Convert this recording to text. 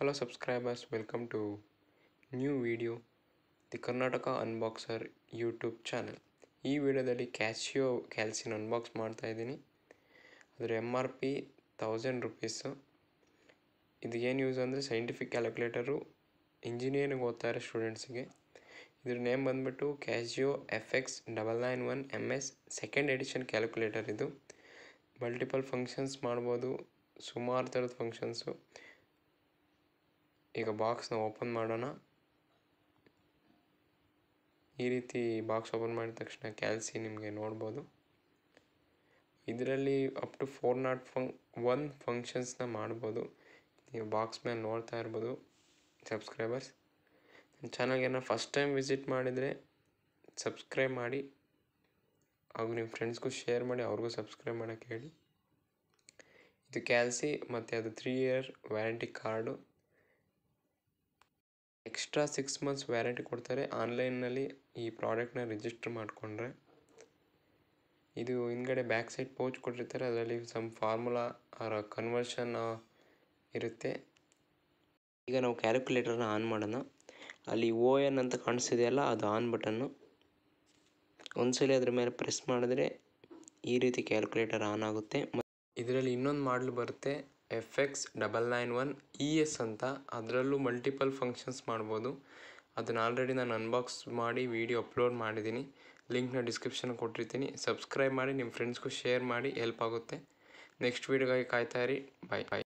Hello subscribers, welcome to new video, the Karnataka Unboxer YouTube channel. ಈ ವಿಡಿಯೋದಲ್ಲಿ casino ಕ್ಯಾಲ್ಸಿನ unbox ಮಾಡ್ತಾ ಇದ್ದೀನಿ. ಅದರ MRP 1000 ರುಪೀಸು. ಇದು ಏನು ಯೂಸ್ ಅಂದರೆ ಸೈಂಟಿಫಿಕ್ ಕ್ಯಾಲ್ಕುಲೇಟರು, ಇಂಜಿನಿಯರಿಂಗ್ ಓದ್ತಾ ಇರೋ ಸ್ಟೂಡೆಂಟ್ಸಿಗೆ. ಇದ್ರ ನೇಮ್ ಬಂದುಬಿಟ್ಟು Casio fx-991MS second edition calculator. ಇದು ಮಲ್ಟಿಪಲ್ ಫಂಕ್ಷನ್ಸ್ ಮಾಡ್ಬೋದು, ಸುಮಾರು ಥರದ ಫಂಕ್ಷನ್ಸು. ಈಗ ಬಾಕ್ಸ್ನ ಓಪನ್ ಮಾಡೋಣ. ಈ ರೀತಿ ಬಾಕ್ಸ್ ಓಪನ್ ಮಾಡಿದ ತಕ್ಷಣ ಕ್ಯಾಲ್ಸಿ ನಿಮಗೆ ನೋಡ್ಬೋದು. ಇದರಲ್ಲಿ ಅಪ್ ಟು 401 ಫಂಕ್ಷನ್ಸ್ನ ಮಾಡ್ಬೋದು. ನೀವು ಬಾಕ್ಸ್ ಮೇಲೆ ನೋಡ್ತಾ ಇರ್ಬೋದು ಸಬ್ಸ್ಕ್ರೈಬರ್ಸ್. ನನ್ನ ಚಾನಲ್ಗೆ ನಾನು ಫಸ್ಟ್ ಟೈಮ್ ವಿಸಿಟ್ ಮಾಡಿದರೆ ಸಬ್ಸ್ಕ್ರೈಬ್ ಮಾಡಿ, ಹಾಗೂ ನಿಮ್ಮ ಫ್ರೆಂಡ್ಸ್ಗೂ ಶೇರ್ ಮಾಡಿ, ಅವ್ರಿಗೂ ಸಬ್ಸ್ಕ್ರೈಬ್ ಮಾಡೋಕ್ಕೆ ಹೇಳಿ. ಇದು ಕ್ಯಾಲ್ಸಿ ಮತ್ತು ಅದು 3 year warranty card. Extra 6 months warranty ಕೊಡ್ತಾರೆ ಆನ್ಲೈನ್ನಲ್ಲಿ ಈ ಪ್ರಾಡಕ್ಟ್ನ ರಿಜಿಸ್ಟರ್ ಮಾಡಿಕೊಂಡ್ರೆ. ಇದು ಹಿಂದ್ಗಡೆ ಬ್ಯಾಕ್ ಸೈಡ್ ಪೌಚ್ ಕೊಟ್ಟಿರ್ತಾರೆ, ಅದರಲ್ಲಿ ಸಮ್ ಫಾರ್ಮುಲಾ ಕನ್ವರ್ಷನ್ ಇರುತ್ತೆ. ಈಗ ನಾವು ಕ್ಯಾಲ್ಕುಲೇಟರ್ನ ಆನ್ ಮಾಡೋಣ. ಅಲ್ಲಿ ON ಅಂತ ಕಾಣಿಸ್ತಿದೆಯಲ್ಲ, ಅದು ಆನ್ ಬಟನ್ನು. ಒಂದ್ಸಲಿ ಅದ್ರ ಮೇಲೆ ಪ್ರೆಸ್ ಮಾಡಿದ್ರೆ ಈ ರೀತಿ ಕ್ಯಾಲ್ಕುಲೇಟರ್ ಆನ್ ಆಗುತ್ತೆ. ಇದರಲ್ಲಿ ಇನ್ನೊಂದು ಮಾಡಲ್ ಬರುತ್ತೆ fx-991ES ಅಂತ. ಅದರಲ್ಲೂ ಮಲ್ಟಿಪಲ್ ಫಂಕ್ಷನ್ಸ್ ಮಾಡ್ಬೋದು. ಅದನ್ನು ಆಲ್ರೆಡಿ ನಾನು ಅನ್ಬಾಕ್ಸ್ ಮಾಡಿ ವಿಡಿಯೋ ಅಪ್ಲೋಡ್ ಮಾಡಿದ್ದೀನಿ. ಲಿಂಕ್ನ ಡಿಸ್ಕ್ರಿಪ್ಷನ್ ಕೊಟ್ಟಿರ್ತೀನಿ. ಸಬ್ಸ್ಕ್ರೈಬ್ ಮಾಡಿ, ನಿಮ್ಮ ಫ್ರೆಂಡ್ಸ್ಗೂ ಶೇರ್ ಮಾಡಿ, ಹೆಲ್ಪ್ ಆಗುತ್ತೆ. ನೆಕ್ಸ್ಟ್ ವೀಡಿಯೋಗಾಗಿ ಕಾಯ್ತಾ ಇರಿ. ಬಾಯ್.